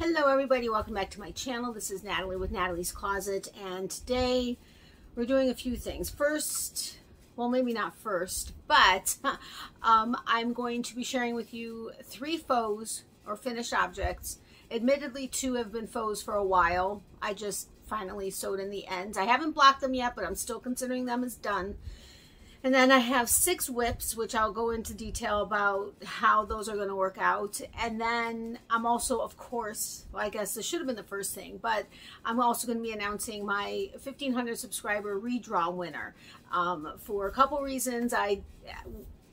Hello everybody, welcome back to my channel. This is Natalie with Natalie's Closet, and today we're doing a few things. First, well maybe not first, but I'm going to be sharing with you 3 faux or finished objects. Admittedly, 2 have been faux for a while. I just finally sewed in the ends. I haven't blocked them yet, but I'm still considering them as done. And then I have 6 WIPs, which I'll go into detail about how those are going to work out. And then I'm also, of course, well, I guess this should have been the first thing, but I'm also going to be announcing my 1,500 subscriber redraw winner. For a couple reasons, I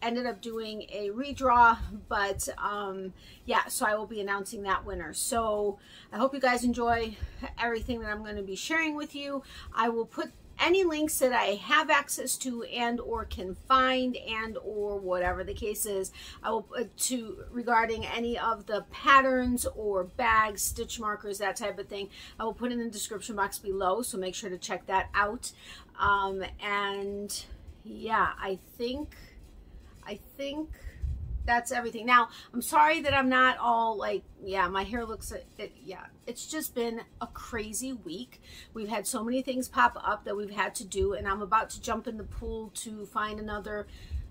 ended up doing a redraw, but yeah, so I will be announcing that winner. So I hope you guys enjoy everything that I'm going to be sharing with you. I will put any links that I have access to and or can find and or whatever the case is, I will regarding any of the patterns or bags, stitch markers, that type of thing, I will put in the description box below, so make sure to check that out. And yeah, I think that's everything. Now, I'm sorry that I'm not all like, yeah, my hair looks, yeah, it's just been a crazy week. We've had so many things pop up that we've had to do, and I'm about to jump in the pool to find another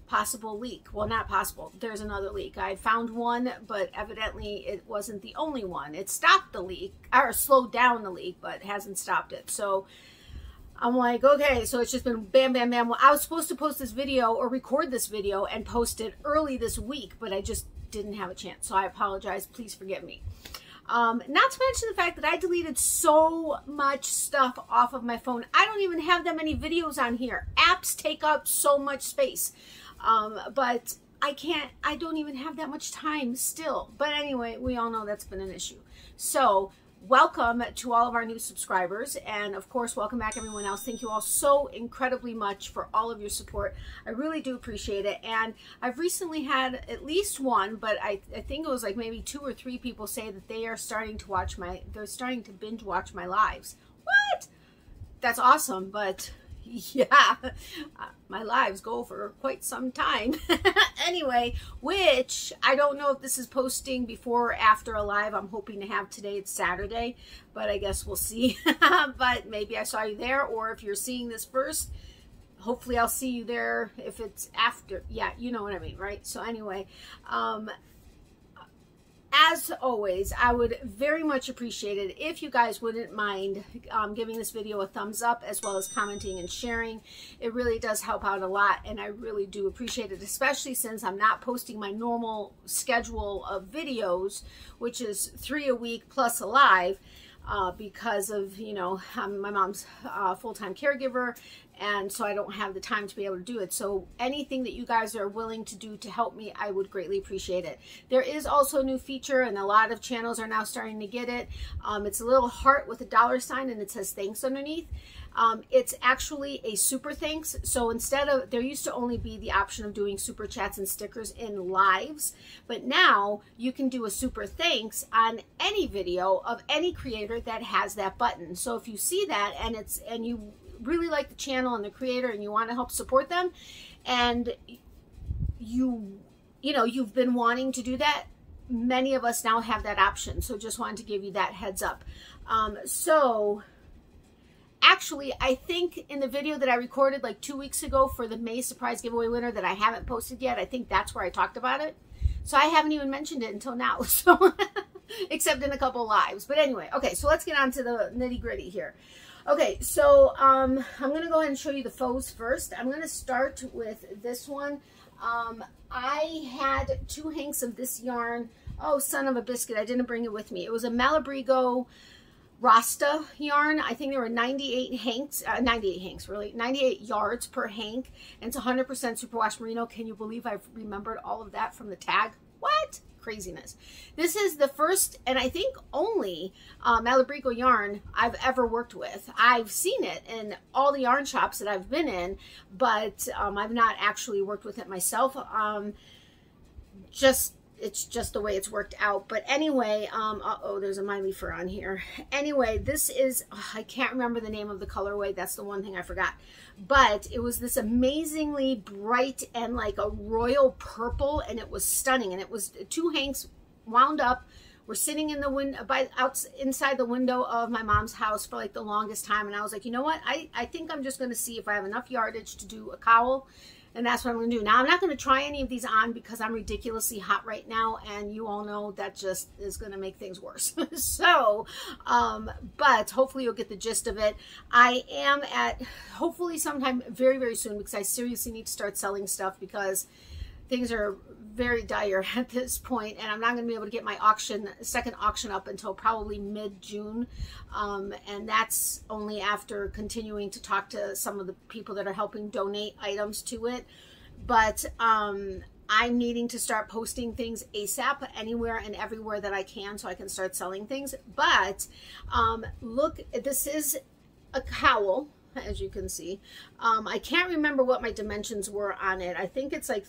possible leak. Well, not possible, there's another leak. I found one, but evidently it wasn't the only one. It stopped the leak, or slowed down the leak, but hasn't stopped it. So I'm like, okay, so it's just been bam, bam, bam. Well, I was supposed to post this video or record this video and post it early this week, but I just didn't have a chance. So I apologize. Please forgive me. Not to mention the fact that I deleted so much stuff off of my phone. I don't even have that many videos on here. Apps take up so much space. But I don't even have that much time still. But anyway, we all know that's been an issue. So welcome to all of our new subscribers, and of course welcome back everyone else. Thank you all so incredibly much for all of your support. I really do appreciate it. And I've recently had at least one, but I think it was like maybe 2 or 3 people say that they are starting to watch they're starting to binge watch my lives. What? That's awesome, but yeah, my lives go for quite some time. Anyway, which I don't know if this is posting before or after a live I'm hoping to have today. It's Saturday, but I guess we'll see. But maybe I saw you there, or if you're seeing this first, hopefully I'll see you there if it's after. Yeah, you know what I mean, right? So anyway, as always, I would very much appreciate it if you guys wouldn't mind giving this video a thumbs up, as well as commenting and sharing. It really does help out a lot, and I really do appreciate it, especially since I'm not posting my normal schedule of videos, which is 3 a week plus a live, because of, you know, my mom's full-time caregiver, and so I don't have the time to be able to do it. So anything that you guys are willing to do to help me, I would greatly appreciate it. There is also a new feature, and a lot of channels are now starting to get it. It's a little heart with a $sign, and it says thanks underneath. It's actually a super thanks. So instead of, there used to only be the option of doing super chats and stickers in lives, but now you can do a super thanks on any video of any creator that has that button. So if you see that and you really like the channel and the creator and you want to help support them, and you know you've been wanting to do that, many of us now have that option. So just wanted to give you that heads up. So actually, I think in the video that I recorded like 2 weeks ago for the May surprise giveaway winner that I haven't posted yet, I think that's where I talked about it. So I haven't even mentioned it until now, so except in a couple of lives. But anyway, okay, so let's get on to the nitty gritty here. Okay, so I'm going to go ahead and show you the faux first. I'm going to start with this one. I had 2 hanks of this yarn. Oh, son of a biscuit, I didn't bring it with me. It was a Malabrigo Rasta yarn. I think there were 98 hanks, 98 yards per hank, and it's 100% superwash merino. Can you believe I've remembered all of that from the tag? What? Craziness. This is the first and I think only Malabrigo yarn I've ever worked with. I've seen it in all the yarn shops that I've been in, but I've not actually worked with it myself. It's just the way it's worked out. But anyway, uh-oh, there's a Miley fur on here. Anyway, this is, I can't remember the name of the colorway. That's the one thing I forgot. But it was this amazingly bright and like a royal purple, and it was stunning. And it was 2 hanks wound up were sitting in the window, inside the window of my mom's house for like the longest time. And I was like, you know what? I think I'm just going to see if I have enough yardage to do a cowl. And that's what I'm going to do. Now, I'm not going to try any of these on because I'm ridiculously hot right now. And you all know that just is going to make things worse. So, but hopefully you'll get the gist of it. I am at, hopefully sometime very, very soon, because I seriously need to start selling stuff because things are very dire at this point, and I'm not going to be able to get my second auction up until probably mid-June, and that's only after continuing to talk to some of the people that are helping donate items to it. But I'm needing to start posting things ASAP anywhere and everywhere that I can so I can start selling things. But look, this is a cowl, as you can see. I can't remember what my dimensions were on it. I think it's like,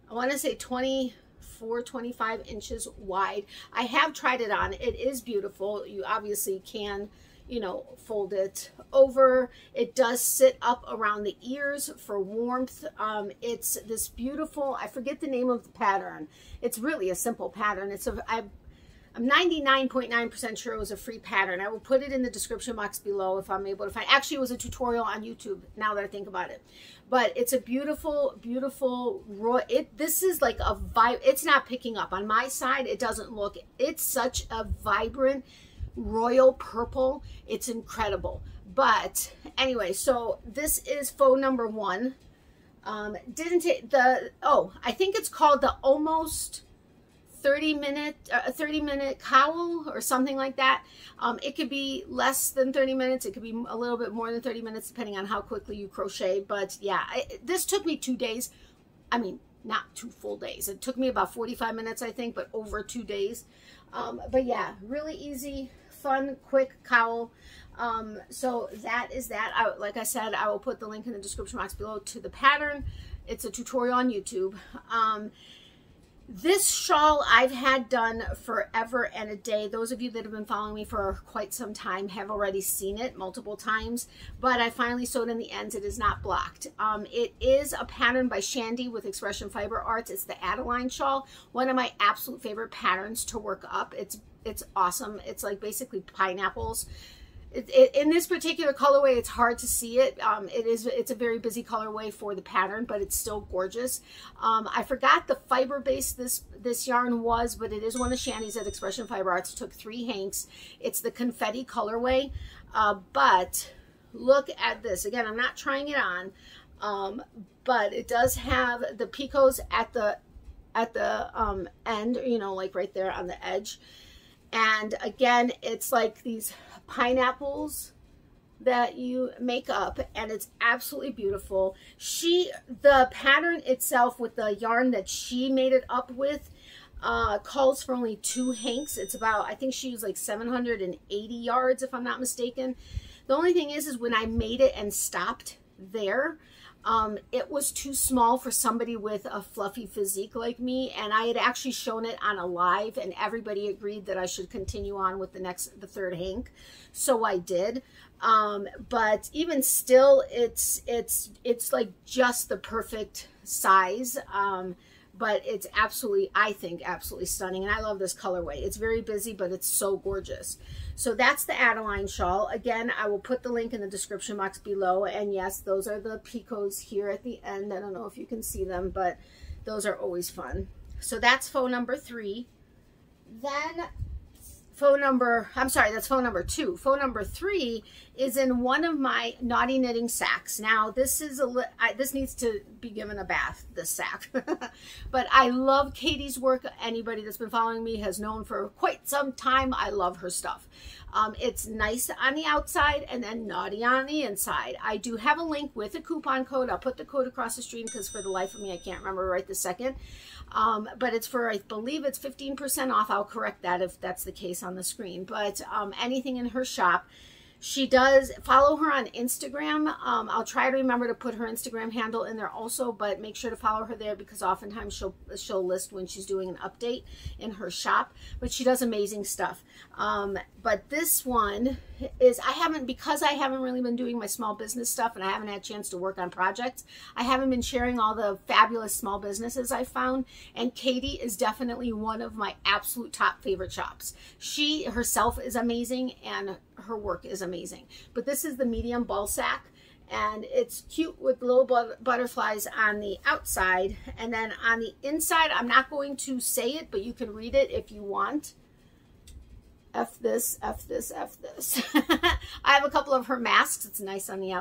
I want to say 24, 25 inches wide. I have tried it on. It is beautiful. You obviously can, you know, fold it over. It does sit up around the ears for warmth. It's this beautiful, I forget the name of the pattern. It's really a simple pattern. I'm 99.9% sure it was a free pattern. I will put it in the description box below if I'm able to find. Actually, it was a tutorial on YouTube, now that I think about it. But it's a beautiful, beautiful, this is like a vibe. It's not picking up. On my side, it doesn't look, it's such a vibrant royal purple. It's incredible. But anyway, so this is faux number 1. I think it's called the almost 30-minute cowl or something like that. It could be less than 30 minutes. It could be a little bit more than 30 minutes depending on how quickly you crochet. But yeah, this took me 2 days. I mean, not 2 full days. It took me about 45 minutes, I think, but over 2 days. But yeah, really easy, fun, quick cowl. So that is that. Like I said, I will put the link in the description box below to the pattern. It's a tutorial on YouTube. This shawl I've had done forever and a day. Those of you that have been following me for quite some time have already seen it multiple times, but I finally sewed in the ends. It is not blocked. It is a pattern by Shandy with Expression Fiber Arts. It's the Adeline Shawl, one of my absolute favorite patterns to work up. It's awesome. It's like basically pineapples. In this particular colorway, it's hard to see it. It's a very busy colorway for the pattern, but it's still gorgeous. I forgot the fiber base this yarn was, but it is one of Shandy's at Expression Fiber Arts. It took 3 hanks. It's the confetti colorway, but look at this. Again, I'm not trying it on, but it does have the picots at the end, you know, like right there on the edge. And again, it's like these pineapples that you make up, and it's absolutely beautiful. The pattern itself with the yarn that she made it up with calls for only 2 hanks. It's about, I think she used like 780 yards if I'm not mistaken. The only thing is when I made it and stopped there, it was too small for somebody with a fluffy physique like me, and I had actually shown it on a live, and everybody agreed that I should continue on with the 3rd hank, so I did. But even still, it's like just the perfect size. But it's absolutely, I think, absolutely stunning. And I love this colorway. It's very busy, but it's so gorgeous. So that's the Adeline Shawl. Again, I will put the link in the description box below. And yes, those are the picots here at the end. I don't know if you can see them, but those are always fun. So that's faux number 3. Then that's faux number 2. Faux number 3 is in one of my naughty knitting sacks. Now this is this needs to be given a bath, this sack. But I love Katie's work. Anybody that's been following me has known for quite some time I love her stuff. It's nice on the outside and then naughty on the inside. I do have a link with a coupon code. I'll put the code across the screen because for the life of me I can't remember right this second. But it's for, I believe it's 15% off. I'll correct that if that's the case on the screen. But anything in her shop. She does follow her on Instagram. I'll try to remember to put her Instagram handle in there also, but make sure to follow her there because oftentimes she'll list when she's doing an update in her shop. But she does amazing stuff. But this one is because I haven't really been doing my small business stuff and I haven't had a chance to work on projects, I haven't been sharing all the fabulous small businesses I found, and Katie is definitely one of my absolute top favorite shops. She herself is amazing and her work is amazing. But this is the medium ball sack, and it's cute with little butterflies on the outside, and then on the inside, I'm not going to say it, but you can read it if you want. F this, F this, F this. I have a couple of her masks. It's nice on the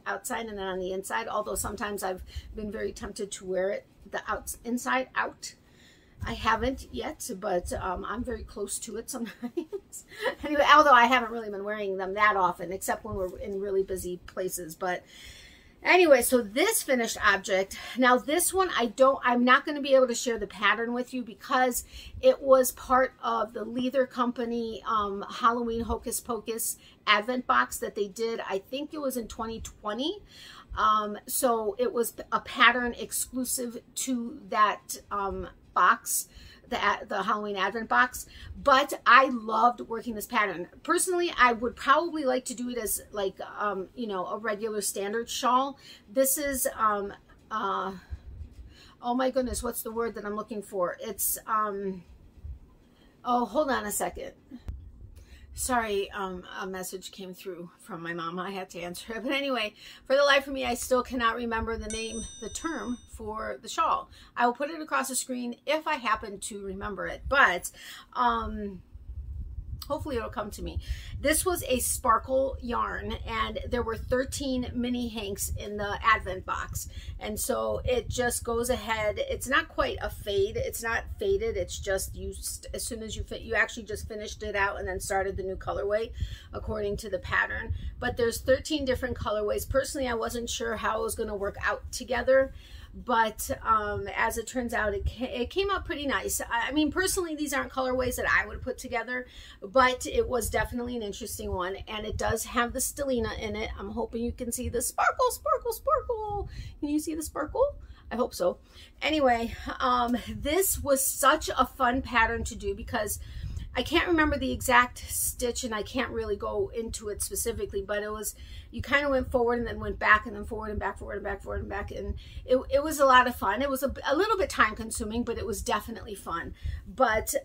outside and then on the inside, although sometimes I've been very tempted to wear it the inside out. I haven't yet, but I'm very close to it sometimes. Anyway, although I haven't really been wearing them that often, except when we're in really busy places. But anyway, so this finished object, now this one I'm not going to be able to share the pattern with you because it was part of the Leather Company Halloween Hocus Pocus Advent box that they did. I think it was in 2020. So it was a pattern exclusive to that box, the Halloween Advent box, but I loved working this pattern. Personally, I would probably like to do it as like, you know, a regular standard shawl. This is, oh my goodness, what's the word that I'm looking for? It's, oh, hold on a second. Sorry, a message came through from my mom. I had to answer it. But anyway, for the life of me, I still cannot remember the term for the shawl. I will put it across the screen if I happen to remember it. But hopefully it'll come to me. This was a sparkle yarn, and there were 13 mini hanks in the Advent box. And so it just goes ahead. It's not quite a fade. It's not faded. It's just as soon as you actually just finished it out and then started the new colorway according to the pattern. But there's 13 different colorways. Personally, I wasn't sure how it was going to work out together. But as it turns out, it came out pretty nice. I mean, personally, these aren't colorways that I would put together, but it was definitely an interesting one, and it does have the stellina in it. I'm hoping you can see the sparkle, sparkle, sparkle. Can you see the sparkle? I hope so. Anyway, this was such a fun pattern to do because I can't remember the exact stitch and I can't really go into it specifically, but it was, you kind of went forward and then went back and then forward and back, forward and back, forward and back. And it was a lot of fun. It was a little bit time consuming, but it was definitely fun. But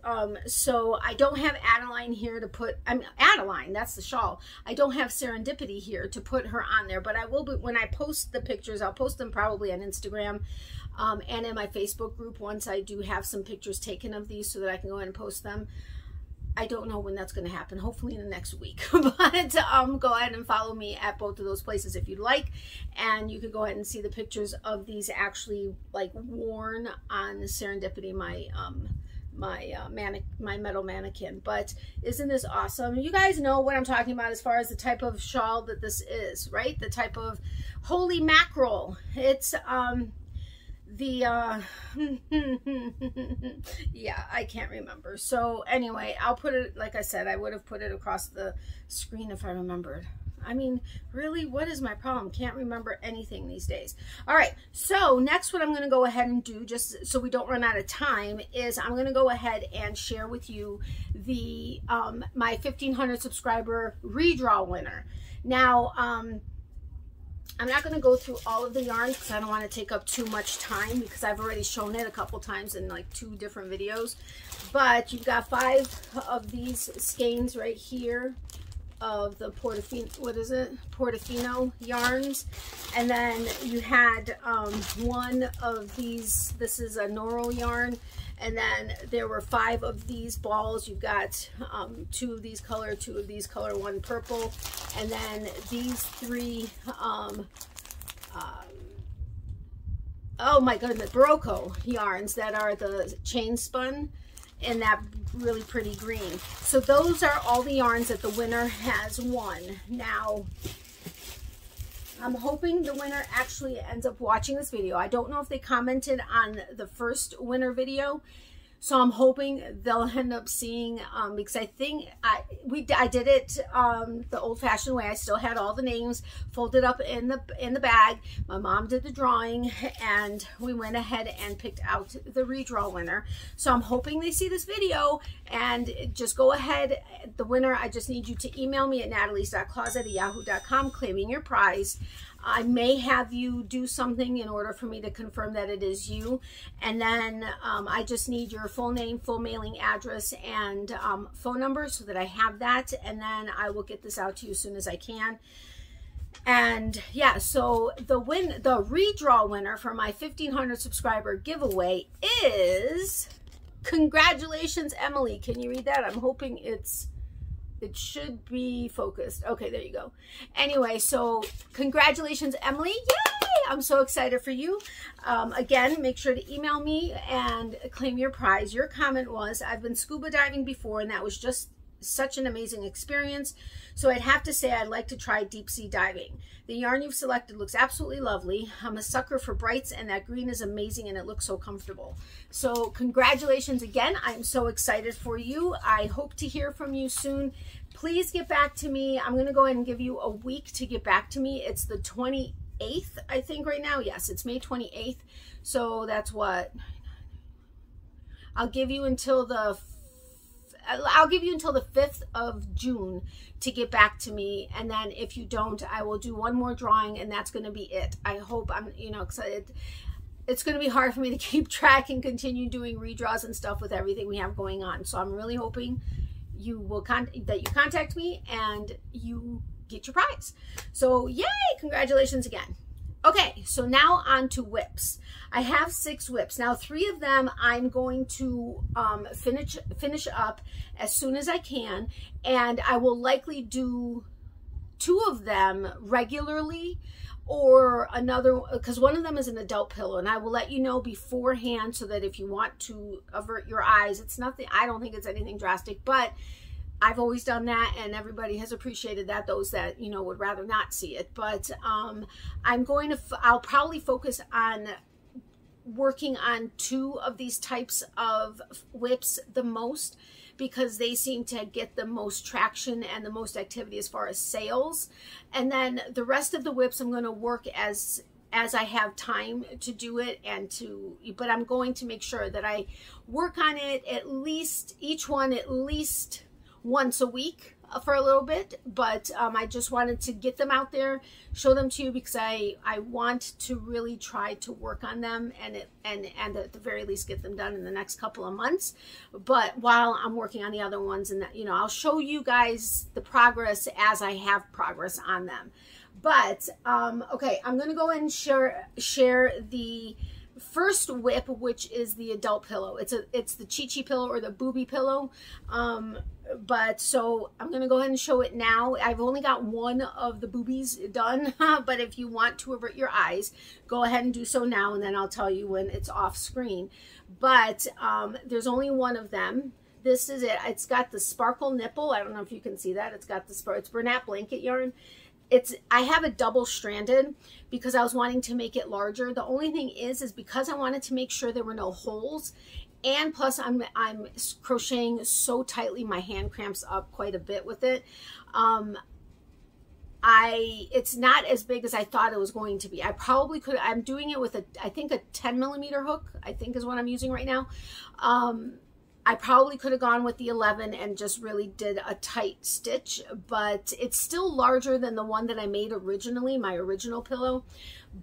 so I don't have Adeline here to put, Adeline, that's the shawl. I don't have Serendipity here to put her on there, but I will be, when I post the pictures, I'll post them probably on Instagram and in my Facebook group once I do have some pictures taken of these so that I can go ahead and post them. I don't know when that's going to happen, hopefully in the next week. But go ahead and follow me at both of those places if you'd like. And you could go ahead and see the pictures of these actually like worn on Serendipity, my metal mannequin. But isn't this awesome? You guys know what I'm talking about as far as the type of shawl that this is, right? The type of holy mackerel. It's yeah, I can't remember. So anyway, I'll put it, like I said, I would have put it across the screen if I remembered. I mean, really, what is my problem? Can't remember anything these days. All right, so next what I'm going to go ahead and do, just so we don't run out of time, is I'm going to go ahead and share with you the my 1,500 subscriber redraw winner. Now, I'm not going to go through all of the yarns because I don't want to take up too much time because I've already shown it a couple times in like 2 different videos. But you've got 5 of these skeins right here of the Portofino yarns. And then you had one of these, this is a Noro yarn. And then there were 5 of these balls. You've got 2 of these color, 2 of these color, 1 purple. And then these 3, oh my goodness, Barocco yarns that are the chain spun in that really pretty green. So those are all the yarns that the winner has won. Now, I'm hoping the winner actually ends up watching this video. I don't know if they commented on the first winner video. So I'm hoping they'll end up seeing, because I think I did it the old-fashioned way. I still had all the names folded up in the bag. My mom did the drawing, and we went ahead and picked out the redraw winner. So I'm hoping they see this video, and just go ahead. The winner, I just need you to email me at natalies.closet@yahoo.com claiming your prize. I may have you do something in order for me to confirm that it is you. And then I just need your full name, full mailing address, and phone number so that I have that. And then I will get this out to you as soon as I can. And yeah, so the redraw winner for my 1,500 subscriber giveaway is, congratulations, Emily. Can you read that? I'm hoping it should be focused. Okay, there you go. Anyway, so congratulations, Emily. Yay! I'm so excited for you. Again, make sure to email me and claim your prize. Your comment was, I've been scuba diving before, and that was just such an amazing experience. So I'd have to say I'd like to try deep sea diving. The yarn you've selected looks absolutely lovely. I'm a sucker for brights, and that green is amazing, and it looks so comfortable. So congratulations again. I'm so excited for you. I hope to hear from you soon. Please get back to me. I'm going to go ahead and give you a week to get back to me. It's the 28th, I think, right now. Yes, it's May 28th. So that's what I'll give you until the 5th of June to get back to me. And then if you don't, I will do one more drawing, and that's going to be it. I hope I'm, excited. It's going to be hard for me to keep track and continue doing redraws and stuff with everything we have going on. So I'm really hoping you will contact me and you get your prize. So yay, congratulations again. Okay, so now on to WIPs. I have 6 WIPs. Now 3 of them I'm going to finish up as soon as I can, and I will likely do 2 of them regularly, or another, because one of them is an adult pillow, and I will let you know beforehand so that if you want to avert your eyes, it's nothing, I don't think it's anything drastic, but I've always done that, and everybody has appreciated that, those that, would rather not see it. But I'll probably focus on working on 2 of these types of WIPs the most, because they seem to get the most traction and the most activity as far as sales. And then the rest of the WIPs I'm going to work as I have time to do it, but I'm going to make sure that I work on it each one at least once a week for a little bit. But I just wanted to get them out there, show them to you, because I want to really try to work on them and at the very least get them done in the next couple of months. But while I'm working on the other ones, and I'll show you guys the progress as I have progress on them. But okay, I'm gonna go ahead and share the first WIP, which is the adult pillow. It's the Chi-Chi pillow, or the booby pillow. But so I'm going to go ahead and show it now. I've only got one of the boobies done, but if you want to avert your eyes, go ahead and do so now, and then I'll tell you when it's off screen. But there's only one of them. This is it. It's got the sparkle nipple. I don't know if you can see that. It's got it's Bernat blanket yarn. I have it double stranded because I was wanting to make it larger. The only thing is because I wanted to make sure there were no holes, and plus I'm crocheting so tightly, my hand cramps up quite a bit with it. It's not as big as I thought it was going to be. I probably could, I'm doing it with I think a 10mm hook, I think is what I'm using right now. I probably could have gone with the 11 and just really did a tight stitch, but it's still larger than the one that I made originally, my original pillow.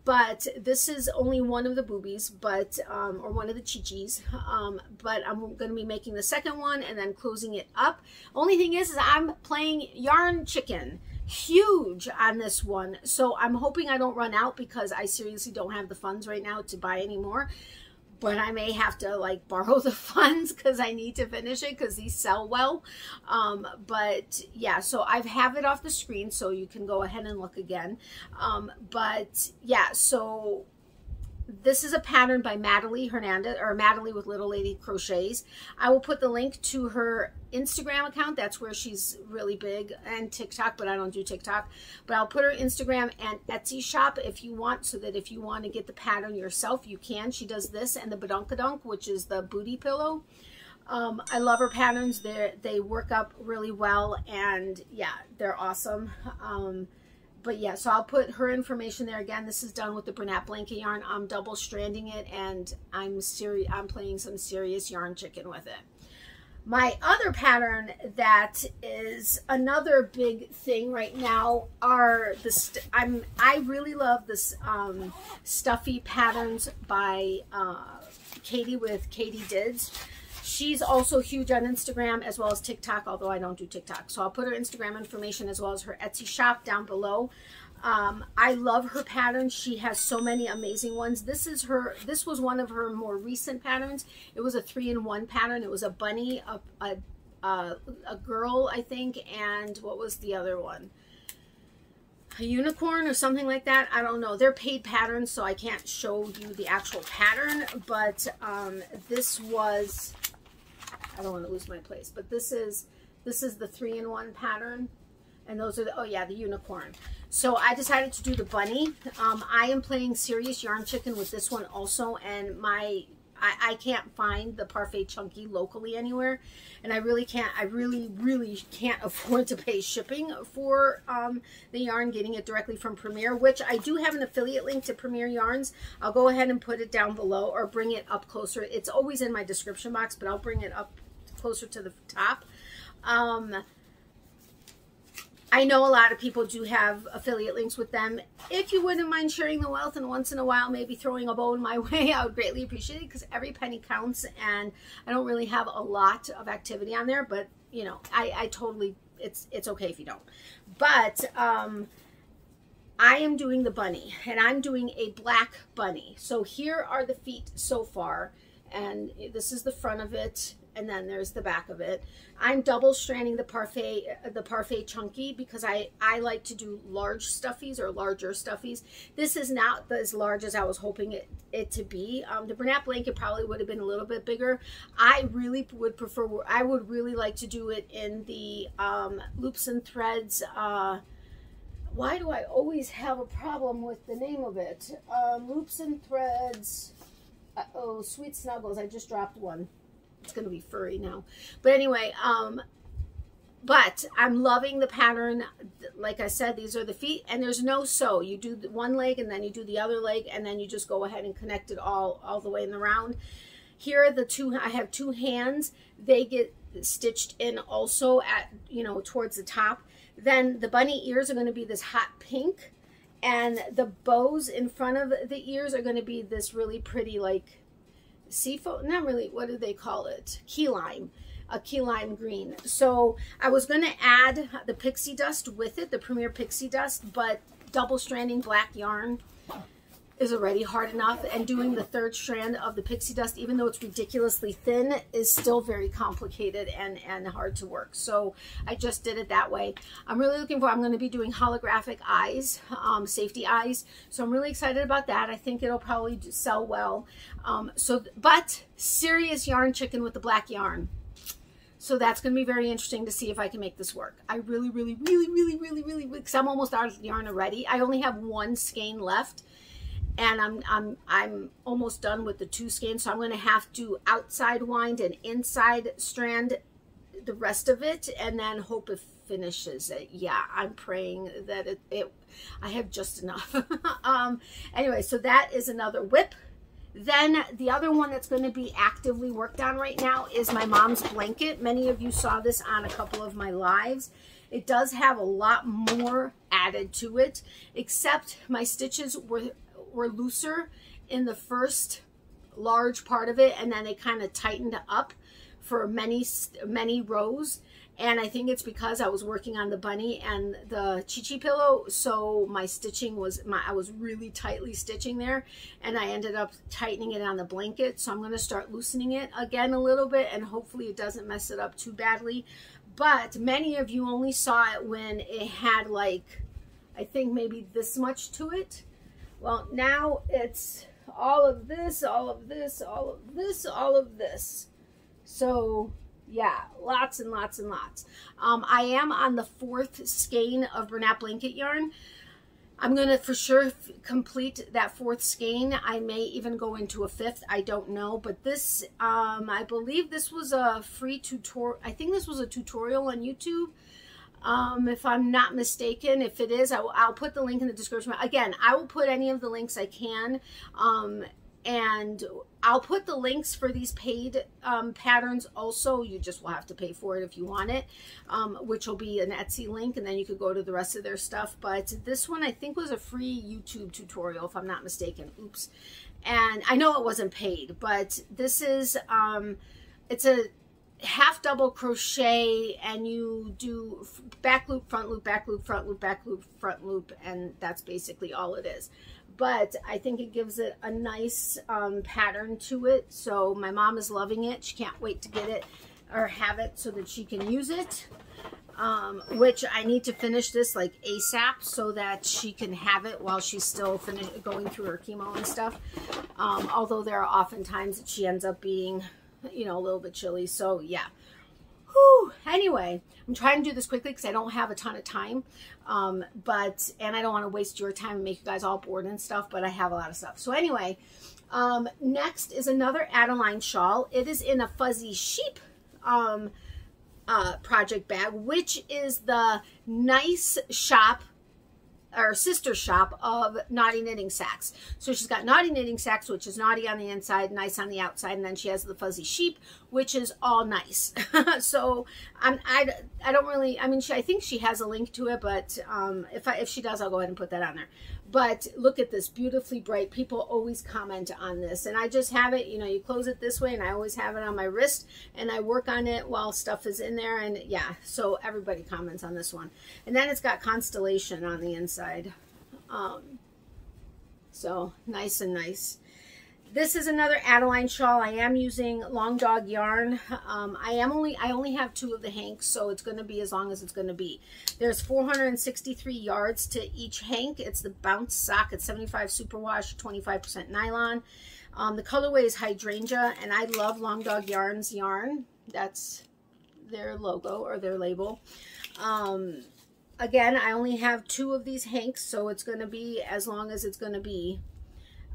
But this is only one of the boobies, but or one of the Chi-Chis, but I'm going to be making the second one and then closing it up. Only thing is I'm playing yarn chicken huge on this one, so I'm hoping I don't run out, because I seriously don't have the funds right now to buy any more. But I may have to like borrow the funds because I need to finish it, because these sell well. But yeah, so I have it off the screen so you can go ahead and look again. But yeah, so this is a pattern by Natalie Hernandez, or Natalie with Little Lady Crochets. I will put the link to her Instagram account. That's where she's really big, and TikTok, but I don't do TikTok. But I'll put her Instagram and Etsy shop if you want, so that if you want to get the pattern yourself, you can. She does this and the Badunkadunk, which is the booty pillow. I love her patterns. They work up really well, and yeah, they're awesome. But yeah, so I'll put her information there. Again, this is done with the Bernat blanket yarn. I'm double stranding it, and I'm playing some serious yarn chicken with it. My other pattern that is another big thing right now are I really love this stuffy patterns by Katie with Katie Dids. She's also huge on Instagram as well as TikTok, although I don't do TikTok. So I'll put her Instagram information as well as her Etsy shop down below. I love her patterns. She has so many amazing ones. This was one of her more recent patterns. It was a 3-in-1 pattern. It was a bunny, a girl, I think, and what was the other one? A unicorn or something like that. I don't know. They're paid patterns, so I can't show you the actual pattern, but this was, I don't want to lose my place, but this is the 3-in-1 pattern, and those are the, oh yeah, the unicorn. So I decided to do the bunny. I am playing serious yarn chicken with this one also, and I can't find the Parfait Chunky locally anywhere, and I really can't afford to pay shipping for the yarn, getting it directly from Premier, which I do have an affiliate link to Premier Yarns. I'll go ahead and put it down below or bring it up closer. It's always in my description box, but I'll bring it up closer to the top. I know a lot of people do have affiliate links with them. If you wouldn't mind sharing the wealth and once in a while maybe throwing a bone my way, I would greatly appreciate it, because every penny counts, and I don't really have a lot of activity on there, but you know, I totally, it's okay if you don't. But I am doing the bunny, and I'm doing a black bunny. So here are the feet so far, and this is the front of it, and then there's the back of it. I'm double stranding the Parfait Chunky because I like to do large stuffies or larger stuffies. This is not as large as I was hoping it to be. The Bernat blanket probably would have been a little bit bigger. I really would prefer, I would really like to do it in the loops and threads. Why do I always have a problem with the name of it? Loops and threads. Oh, Sweet Snuggles. I just dropped one. It's going to be furry now. But anyway, but I'm loving the pattern. Like I said, these are the feet, and there's no sew. You do one leg, and then you do the other leg, and then you just go ahead and connect it all the way in the round. Here are the two, I have two hands. They get stitched in also at, you know, towards the top. Then the bunny ears are going to be this hot pink, and the bows in front of the ears are going to be this really pretty, like, seafoam, not really, what do they call it? Key lime, a key lime green. So I was going to add the pixie dust with it, the Premier pixie dust, but double stranding black yarn is already hard enough, and doing the third strand of the pixie dust, even though it's ridiculously thin, is still very complicated and hard to work. So I just did it that way. I'm really looking for, I'm going to be doing holographic eyes, safety eyes. So I'm really excited about that. I think it'll probably sell well. But serious yarn chicken with the black yarn. So that's going to be very interesting to see if I can make this work. I really, because I'm almost out of yarn already. I only have one skein left, and I'm almost done with the 2 skeins, so I'm going to have to outside wind and inside strand the rest of it, and then hope it finishes it. Yeah, I'm praying that I have just enough. Anyway, so that is another whip. Then the other one that's going to be actively worked on right now is my mom's blanket. Many of you saw this on a couple of my lives. It does have a lot more added to it, except my stitches were looser in the first large part of it, and then they kind of tightened up for many rows. And I think it's because I was working on the bunny and the Chi-Chi pillow, so my stitching was, I was really tightly stitching there, and I ended up tightening it on the blanket. So I'm going to start loosening it again a little bit, and hopefully it doesn't mess it up too badly. But many of you only saw it when it had, like, I think maybe this much to it. Well, now it's all of this, all of this, all of this, all of this. So yeah, lots and lots and lots. I am on the 4th skein of Bernat blanket yarn. I'm going to for sure complete that 4th skein. I may even go into a 5th. I don't know. But this, I believe this was a free tutorial. I think this was a tutorial on YouTube. If I'm not mistaken. If it is, I'll put the link in the description. Again, I will put any of the links I can. And I'll put the links for these paid patterns also. You just will have to pay for it if you want it, which will be an Etsy link, and then you could go to the rest of their stuff. But this one I think was a free YouTube tutorial, if I'm not mistaken. Oops. And I know it wasn't paid, but this is, it's a half double crochet, and you do back loop, front loop, back loop, front loop, back loop, front loop, and that's basically all it is. But I think it gives it a nice pattern to it. So my mom is loving it. She can't wait to get it or have it so that she can use it. Which I need to finish this like ASAP so that she can have it while she's still going through her chemo and stuff. Although there are often times that she ends up being, you know, a little bit chilly. So yeah. Whew. Anyway, I'm trying to do this quickly because I don't have a ton of time. And I don't want to waste your time and make you guys all bored and stuff, but I have a lot of stuff. So anyway, next is another Adeline shawl. It is in a fuzzy sheep project bag, which is the nice shop or sister shop of Naughty Knitting Sacks. So she's got Naughty Knitting Sacks, which is naughty on the inside, nice on the outside, and then she has the fuzzy sheep, which is all nice. So I don't really, I mean, I think she has a link to it, but if she does, I'll go ahead and put that on there. But look at this, beautifully bright. People always comment on this, and I just have it, you know, you close it this way, and I always have it on my wrist, and I work on it while stuff is in there, and yeah, so everybody comments on this one. And then it's got Constellation on the inside. So nice and nice. This is another Adeline shawl. I am using Long Dog yarn. I only have 2 of the hanks, so it's going to be as long as it's going to be. There's 463 yards to each hank. It's the bounce sock. It's 75 superwash, 25% nylon. The colorway is hydrangea, and I love Long Dog Yarn's yarn. That's their logo or their label. Again, I only have 2 of these hanks, so it's going to be as long as it's going to be.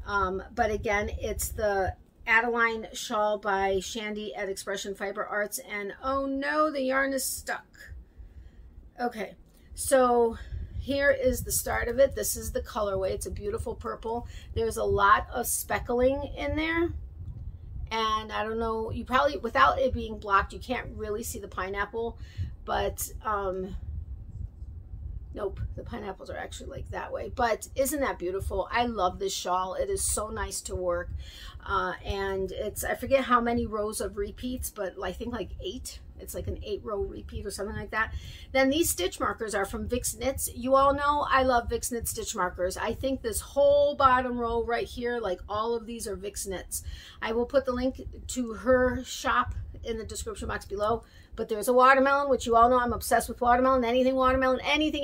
But again, it's the Adeline shawl by Shandy at Expression Fiber Arts. And oh no, the yarn is stuck. Okay, so here is the start of it. This is the colorway. It's a beautiful purple. There's a lot of speckling in there. And I don't know, you probably, without it being blocked, you can't really see the pineapple. But, nope, the pineapples are actually like that way. But isn't that beautiful? I love this shawl. It is so nice to work. And it's, I forget how many rows of repeats, but I think like 8. It's like an 8-row repeat or something like that. Then these stitch markers are from Vic's Knits. You all know I love Vic's Knits stitch markers. I think this whole bottom row right here, like all of these are Vic's Knits. I will put the link to her shop in the description box below. But there's a watermelon, which you all know I'm obsessed with watermelon. Anything watermelon, anything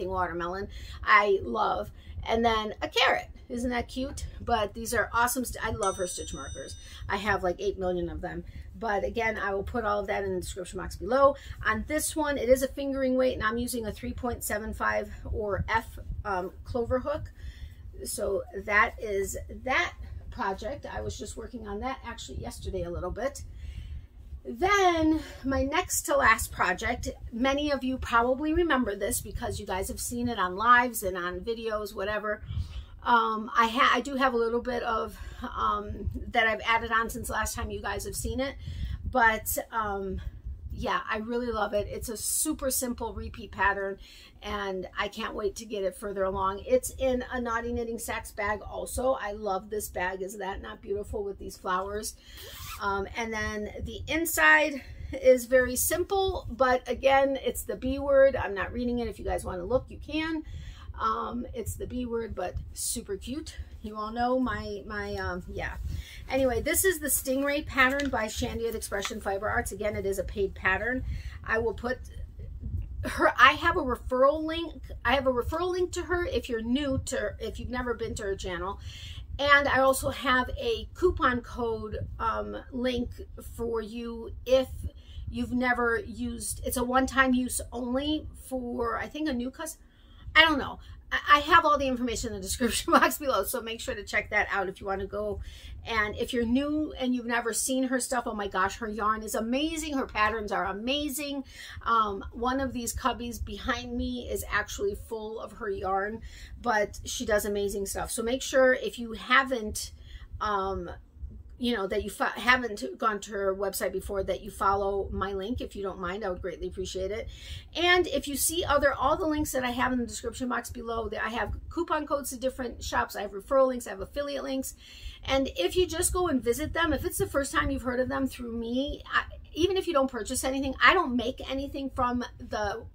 watermelon, I love. And then a carrot. Isn't that cute? But these are awesome. I love her stitch markers. I have like 8 million of them. But again, I will put all of that in the description box below. On this one, it is a fingering weight, and I'm using a 3.75 or F clover hook. So that is that project. I was just working on that actually yesterday a little bit. Then my next to last project, many of you probably remember this because you guys have seen it on lives and on videos, whatever. I do have a little bit of that I've added on since last time you guys have seen it, but yeah, I really love it. It's a super simple repeat pattern, and I can't wait to get it further along. It's in a Naughty Knitting Sacks bag also. I love this bag. Is that not beautiful with these flowers? And then the inside is very simple, but again, it's the B word. I'm not reading it. If you guys want to look, you can. It's the B word, but super cute. You all know yeah. Anyway, this is the Stingray Pattern by Shandy at Expression Fiber Arts. Again, it is a paid pattern. I will put her, I have a referral link. I have a referral link to her if you're new to, if you've never been to her channel. And I also have a coupon code link for you if you've never used, it's a one-time use only for, I think, a new customer. I don't know. I have all the information in the description box below, so make sure to check that out if you want to go. And if you're new and you've never seen her stuff, oh my gosh, her yarn is amazing. Her patterns are amazing. One of these cubbies behind me is actually full of her yarn, but she does amazing stuff. So make sure if you haven't, you know, that you haven't gone to her website before, that you follow my link. If you don't mind, I would greatly appreciate it. And if you see all the links that I have in the description box below, I have coupon codes to different shops. I have referral links, I have affiliate links. And if you just go and visit them, if it's the first time you've heard of them through me, even if you don't purchase anything, I don't make anything from the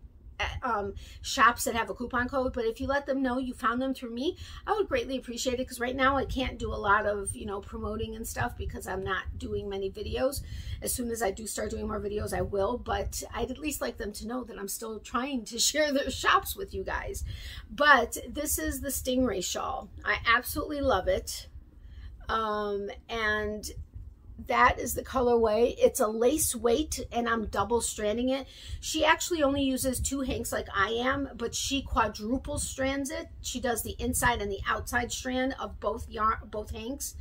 shops that have a coupon code, but if you let them know you found them through me, I would greatly appreciate it, because right now I can't do a lot of, you know, promoting and stuff because I'm not doing many videos. As soon as I do start doing more videos, I will, but I'd at least like them to know that I'm still trying to share their shops with you guys. But this is the Stingray Shawl. I absolutely love it. And that is the colorway. It's a lace weight, and I'm double stranding it. She actually only uses 2 hanks like I am, but she quadruple strands it. She does the inside and the outside strand of both hanks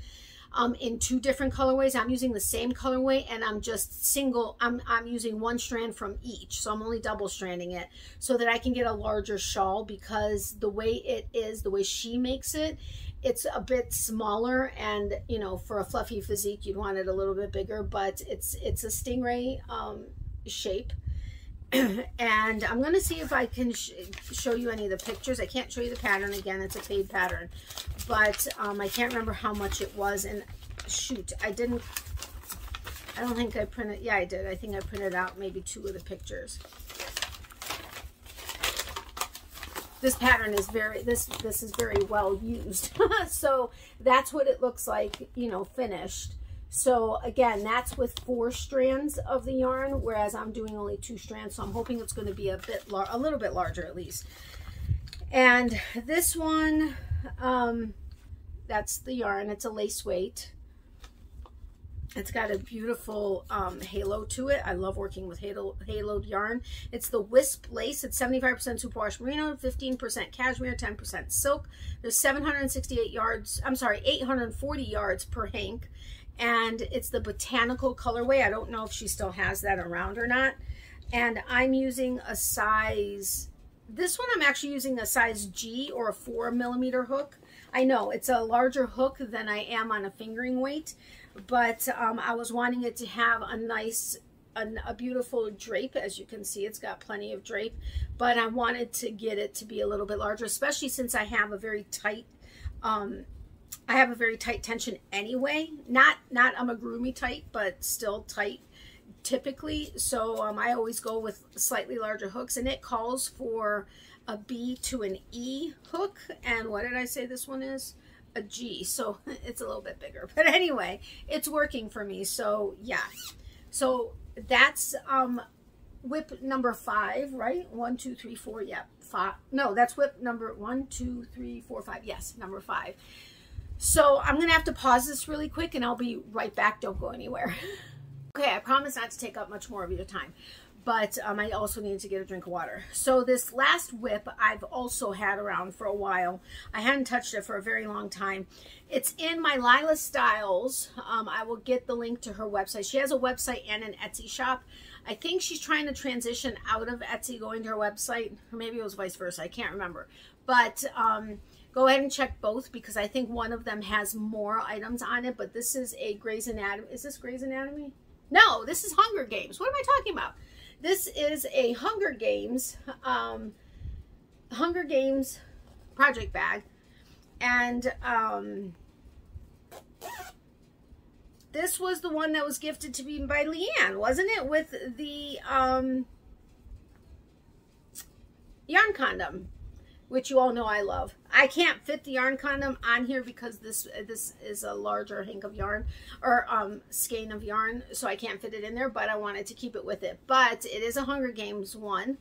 in 2 different colorways. I'm using the same colorway, and I'm just I'm using 1 strand from each, so I'm only double stranding it so that I can get a larger shawl, because the way it is, the way she makes it, it's a bit smaller, and you know, for a fluffy physique you'd want it a little bit bigger, but it's a stingray shape. And I'm going to see if I can show you any of the pictures. I can't show you the pattern, again, it's a paid pattern, but I can't remember how much it was. And shoot, I don't think I printed, yeah I did, I think I printed out maybe 2 of the pictures. This pattern is this is very well used. So that's what it looks like, you know, finished. So again, that's with 4 strands of the yarn, whereas I'm doing only 2 strands. So I'm hoping it's going to be a little bit larger at least. And this one, that's the yarn. It's a lace weight. It's got a beautiful halo to it. I love working with haloed yarn. It's the Wisp lace. It's 75% superwash merino, 15% cashmere, 10% silk. There's 768 yards, I'm sorry, 840 yards per hank. And it's the botanical colorway. I don't know if she still has that around or not. And I'm using a size, this one I'm actually using a size G, or a 4mm hook. I know it's a larger hook than I am on a fingering weight, but I was wanting it to have a nice, a beautiful drape. As you can see, it's got plenty of drape, but I wanted to get it to be a little bit larger, especially since I have a very tight, tension anyway. Not amigurumi tight, but still tight typically. So I always go with slightly larger hooks, and it calls for a B to an E hook. And what did I say this one is? A G, so it's a little bit bigger, but anyway, it's working for me. So yeah, so that's whip number 5, right? 1 2 3 4, yeah, 5. No, that's whip number 1 2 3 4 5. Yes, number 5. So I'm gonna have to pause this really quick, and I'll be right back. Don't go anywhere. Okay, I promise not to take up much more of your time, but I also need to get a drink of water. So this last whip I've also had around for a while. I hadn't touched it for a very long time. It's in my Lila Styles. I will get the link to her website. She has a website and an Etsy shop. I think she's trying to transition out of Etsy, going to her website, or maybe it was vice versa. I can't remember. But go ahead and check both, because I think one of them has more items on it. But this is a Grey's Anatomy. Is this Grey's Anatomy? No, this is Hunger Games. What am I talking about? This is a Hunger Games project bag, and this was the one that was gifted to me by Leanne, wasn't it? With the yarn condom, which you all know I love. I can't fit the yarn condom on here because this is a larger hank of yarn, or skein of yarn, so I can't fit it in there, but I wanted to keep it with it. But it is a Hunger Games one.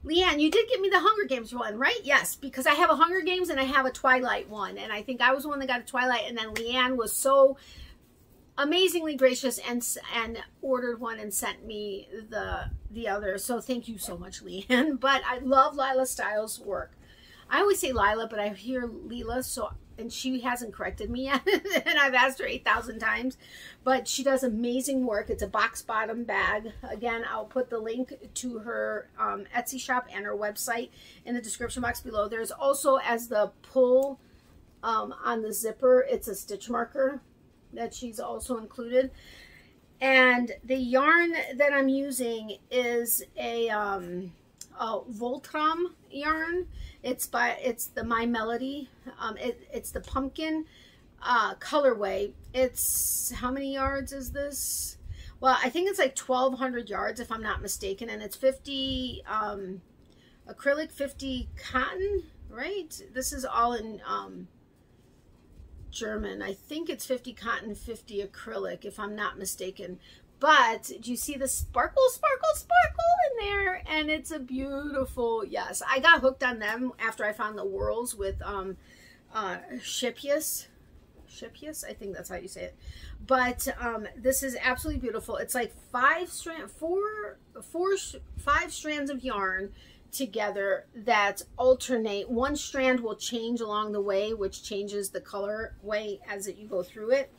Leanne, you did get me the Hunger Games one, right? Yes, because I have a Hunger Games and I have a Twilight one, and I think I was the one that got a Twilight, and then Leanne was so amazingly gracious and ordered one and sent me the other. So thank you so much, Leanne. But I love Lila Styles' work. I always say Lila, but I hear Leela, so, and she hasn't corrected me yet, and I've asked her 8,000 times, but she does amazing work. It's a box bottom bag. Again, I'll put the link to her Etsy shop and her website in the description box below. There's also, as the pull on the zipper, it's a stitch marker that she's also included. And the yarn that I'm using is a Voltram yarn. It's the My Melody. It's the pumpkin colorway. It's, how many yards is this? Well, I think it's like 1,200 yards if I'm not mistaken, and it's 50 acrylic, 50 cotton, right? This is all in German. I think it's 50 cotton, 50 acrylic, if I'm not mistaken. But do you see the sparkle, sparkle, sparkle in there? And it's a beautiful, yes. I got hooked on them after I found the Whirls with Shippius. Shippius, I think that's how you say it. But this is absolutely beautiful. It's like 5 strands of yarn together that alternate. One strand will change along the way, which changes the color way as you go through it.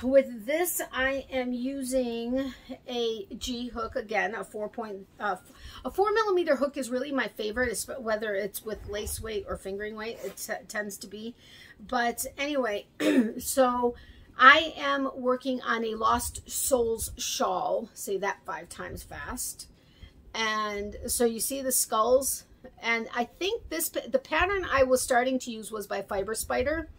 With this, I am using a G hook, again, a 4mm hook is really my favorite, whether it's with lace weight or fingering weight, it tends to be. But anyway, so I am working on a Lost Souls shawl. Say that 5 times fast. And so you see the skulls, and I think the pattern I was starting to use was by Fiber Spider.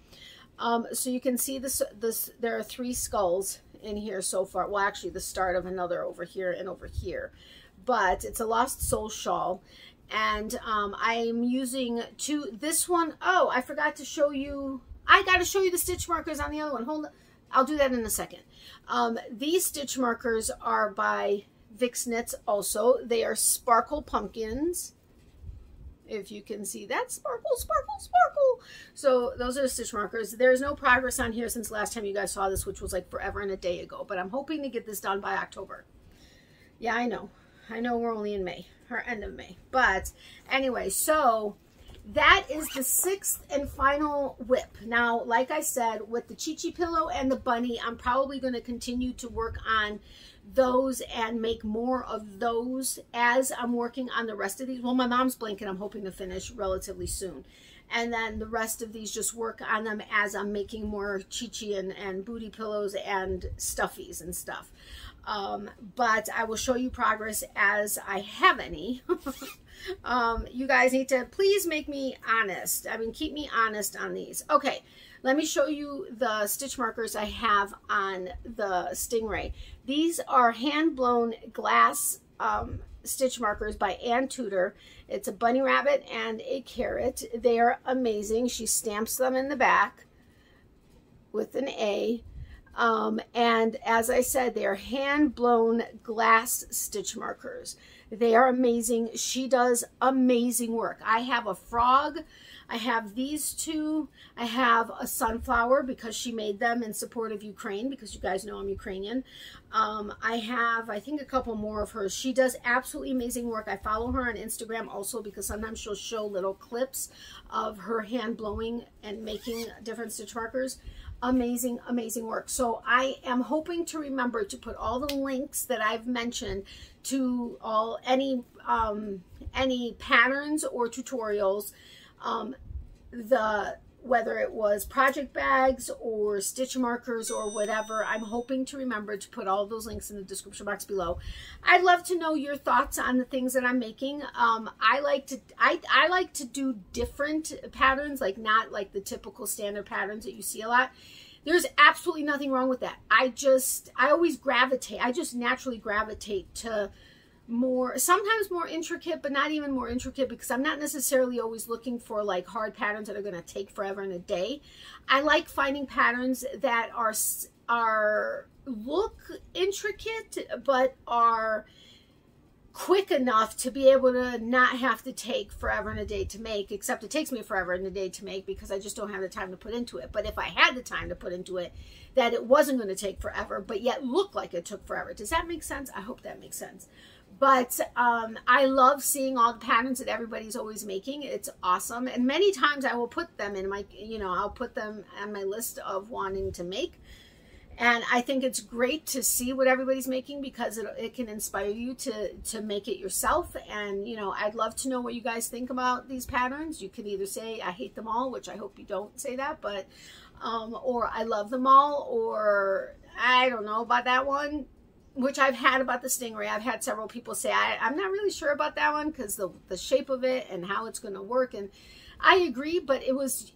So you can see there are 3 skulls in here so far. Well, actually the start of another over here and over here, but it's a Lost Soul shawl. And I'm using this one. Oh, I forgot to show you. I got to show you the stitch markers on the other one. Hold on. I'll do that in a second. These stitch markers are by Vix Knits also. They are Sparkle Pumpkins. If you can see that, sparkle, sparkle, sparkle. So those are the stitch markers. There's no progress on here since last time you guys saw this, which was like forever and a day ago. But I'm hoping to get this done by October. Yeah, I know. I know we're only in May, or end of May. But anyway, so that is the 6th and final whip. Now, like I said, with the Chi-Chi pillow and the bunny, I'm probably going to continue to work on those and make more of those as I'm working on the rest of these. Well, my mom's blanket I'm hoping to finish relatively soon. And then the rest of these, just work on them as I'm making more Chi-Chi and booty pillows and stuffies and stuff. But I will show you progress as I have any. You guys need to please make me honest. I mean, keep me honest on these. Okay, let me show you the stitch markers I have on the Stingray. These are hand-blown glass stitch markers by Ann Tudor. It's a bunny rabbit and a carrot. They are amazing. She stamps them in the back with an A. And as I said, they are hand-blown glass stitch markers. They are amazing. She does amazing work. I have a frog. I have these 2. I have a sunflower because she made them in support of Ukraine, because you guys know I'm Ukrainian. I have, I think, a couple more of hers. She does absolutely amazing work. I follow her on Instagram also because sometimes she'll show little clips of her hand blowing and making different stitch markers. Amazing, amazing work. So I am hoping to remember to put all the links that I've mentioned to any patterns or tutorials, whether it was project bags or stitch markers or whatever. I'm hoping to remember to put all those links in the description box below. I'd love to know your thoughts on the things that I'm making. I like to do different patterns, like not like the typical standard patterns that you see a lot. There's absolutely nothing wrong with that. I just naturally gravitate to sometimes more intricate, but not even more intricate, because I'm not necessarily always looking for like hard patterns that are going to take forever and a day. I like finding patterns that look intricate, but are quick enough to be able to not have to take forever and a day to make, except it takes me forever and a day to make because I just don't have the time to put into it. But if I had the time to put into it, that it wasn't going to take forever, but yet look like it took forever. Does that make sense? I hope that makes sense. But I love seeing all the patterns that everybody's always making. It's awesome. And many times I will put them in my, I'll put them on my list of wanting to make. And I think it's great to see what everybody's making because it can inspire you to make it yourself. And, I'd love to know what you guys think about these patterns. You can either say, I hate them all, which I hope you don't say that, but, or I love them all, or I don't know about that one, which I've had about the Stingray. I've had several people say, I'm not really sure about that one because the shape of it and how it's going to work. And I agree, but it was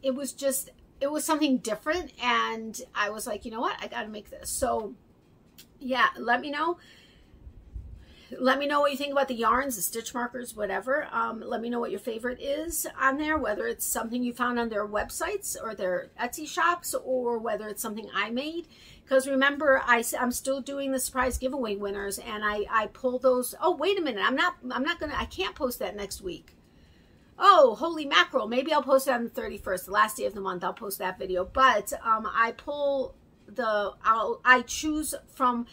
something different, and I was like, you know what, I got to make this. So yeah, let me know what you think about the yarns, the stitch markers, whatever. Let me know what your favorite is on there, whether it's something you found on their websites or their Etsy shops, or whether it's something I made. Because remember, I'm still doing the surprise giveaway winners, and I pull those. Oh, wait a minute, I can't post that next week. Oh, holy mackerel. Maybe I'll post it on the 31st, the last day of the month. I'll post that video. But I choose from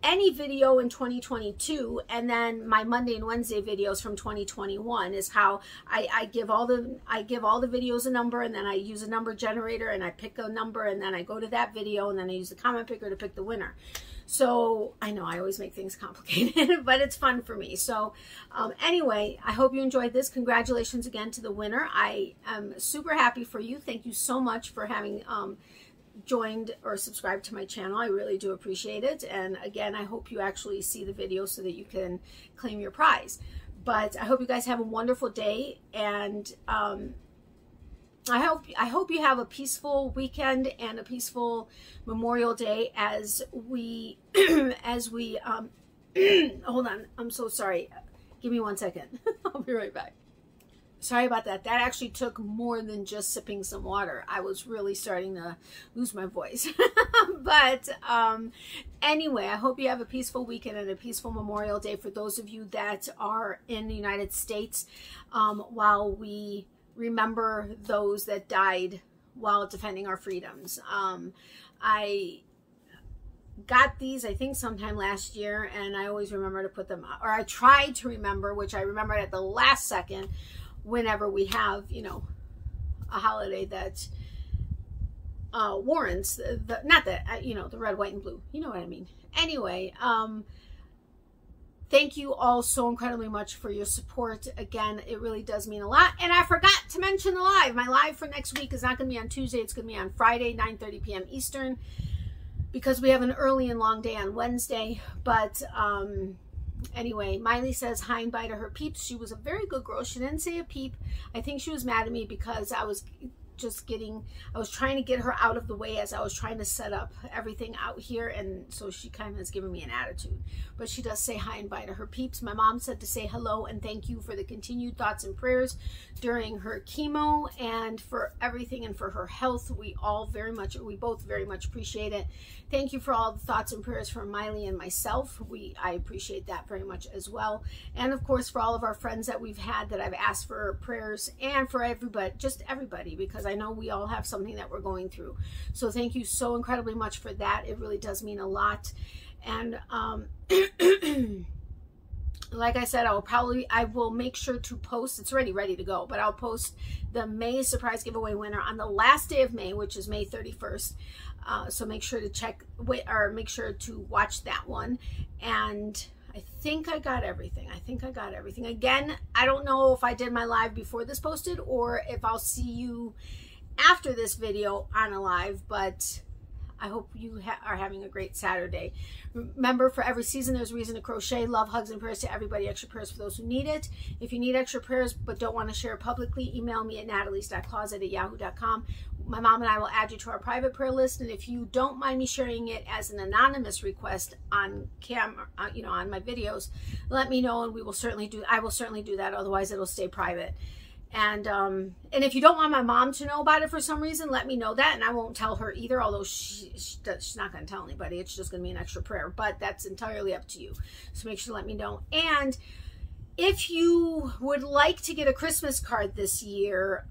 any video in 2022, and then my Monday and Wednesday videos from 2021 is how I give all the videos a number, and then I use a number generator and I pick a number, and then I go to that video, and then I use the comment picker to pick the winner. So I know I always make things complicated, but it's fun for me. So anyway, I hope you enjoyed this. Congratulations again to the winner. I am super happy for you. Thank you so much for having joined or subscribed to my channel. I really do appreciate it. And again, I hope you actually see the video so that you can claim your prize. But I hope you guys have a wonderful day, and I hope you have a peaceful weekend and a peaceful Memorial Day as we hold on, I'm so sorry. Give me 1 second. I'll be right back. Sorry about that. That actually took more than just sipping some water. I was really starting to lose my voice. But anyway, I hope you have a peaceful weekend and a peaceful Memorial Day for those of you that are in the United States, while we remember those that died while defending our freedoms. I got these, I think, sometime last year, and I always remember to put them up, or I tried to remember, which I remembered at the last second, whenever we have, a holiday that warrants not that, the red, white, and blue. You know what I mean. Anyway, thank you all so incredibly much for your support. Again, it really does mean a lot. And I forgot to mention the live. My live for next week is not going to be on Tuesday. It's going to be on Friday, 9:30 p.m. Eastern, because we have an early and long day on Wednesday. But anyway, Miley says hi and bye to her peeps. She was a very good girl. She didn't say a peep. I think she was mad at me because I was trying to get her out of the way as I was trying to set up everything out here, and so she kind of has given me an attitude. But she does say hi and bye to her peeps. My mom said to say hello and thank you for the continued thoughts and prayers during her chemo and for everything and for her health. We both very much appreciate it. Thank you for all the thoughts and prayers for Miley and myself. I appreciate that very much as well. And of course, for all of our friends that we've had that I've asked for prayers, and for everybody, just everybody, because I know we all have something that we're going through. So thank you so incredibly much for that. It really does mean a lot. And like I said, I will make sure to post, it's already ready to go, but I'll post the May surprise giveaway winner on the last day of May, which is May 31st. So make sure to make sure to watch that one. And I think I got everything. Again, I don't know if I did my live before this posted or if I'll see you after this video on a live, but I hope you are having a great Saturday. Remember, for every season, there's a reason to crochet. Love, hugs, and prayers to everybody. Extra prayers for those who need it. If you need extra prayers but don't want to share it publicly, email me at natalies.closet@yahoo.com. My mom and I will add you to our private prayer list. And if you don't mind me sharing it as an anonymous request on camera, on my videos, let me know, and I will certainly do that. Otherwise, it'll stay private. And if you don't want my mom to know about it for some reason, let me know that, and I won't tell her either, although she's not going to tell anybody. It's just going to be an extra prayer, but that's entirely up to you. So make sure to let me know. And If you would like to get a Christmas card this year,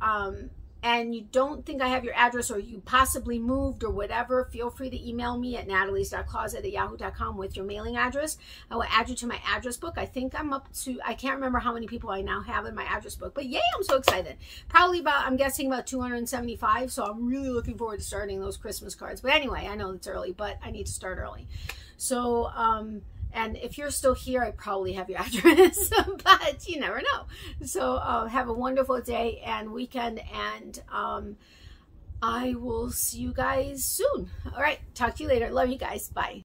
and you don't think I have your address, or you possibly moved or whatever, feel free to email me at natalies.closet@yahoo.com with your mailing address. I will add you to my address book. I think I'm up to, I can't remember how many people I now have in my address book, but yay, I'm so excited. Probably about, I'm guessing about 275, so I'm really looking forward to starting those Christmas cards. But anyway, I know it's early, but I need to start early. So, and if you're still here, I probably have your address, but you never know. So have a wonderful day and weekend, and I will see you guys soon. All right, talk to you later. Love you guys. Bye.